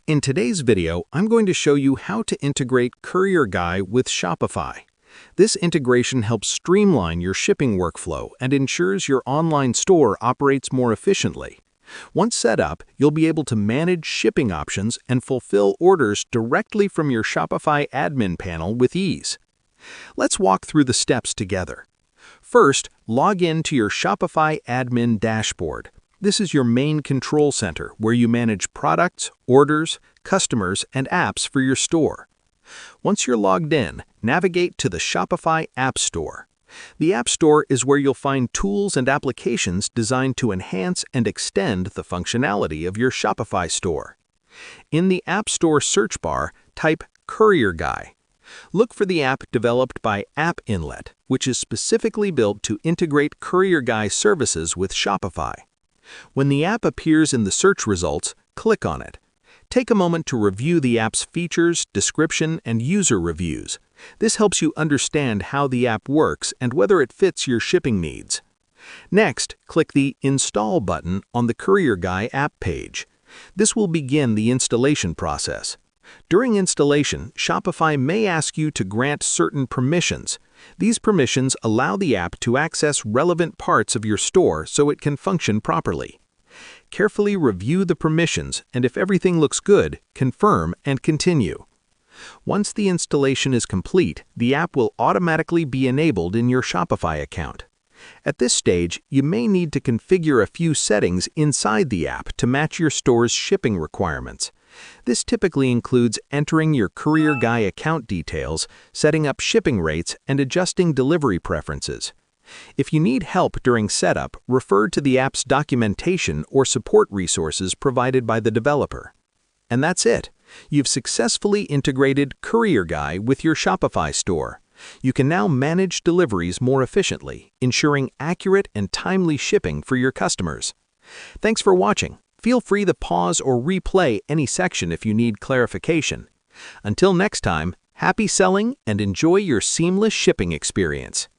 In today's video, I'm going to show you how to integrate Courier Guy with Shopify. This integration helps streamline your shipping workflow and ensures your online store operates more efficiently. Once set up, you'll be able to manage shipping options and fulfill orders directly from your Shopify admin panel with ease. Let's walk through the steps together. First, log in to your Shopify admin dashboard. This is your main control center where you manage products, orders, customers, and apps for your store. Once you're logged in, navigate to the Shopify App Store. The App Store is where you'll find tools and applications designed to enhance and extend the functionality of your Shopify store. In the App Store search bar, type Courier Guy. Look for the app developed by App Inlet, which is specifically built to integrate Courier Guy services with Shopify. When the app appears in the search results, click on it. Take a moment to review the app's features, description, and user reviews. This helps you understand how the app works and whether it fits your shipping needs. Next, click the Install button on the Courier Guy app page. This will begin the installation process. During installation, Shopify may ask you to grant certain permissions. These permissions allow the app to access relevant parts of your store so it can function properly. Carefully review the permissions, and if everything looks good, confirm and continue. Once the installation is complete, the app will automatically be enabled in your Shopify account. At this stage, you may need to configure a few settings inside the app to match your store's shipping requirements. This typically includes entering your Courier Guy account details, setting up shipping rates, and adjusting delivery preferences. If you need help during setup, refer to the app's documentation or support resources provided by the developer. And that's it. You've successfully integrated Courier Guy with your Shopify store. You can now manage deliveries more efficiently, ensuring accurate and timely shipping for your customers. Thanks for watching. Feel free to pause or replay any section if you need clarification. Until next time, happy selling and enjoy your seamless shipping experience.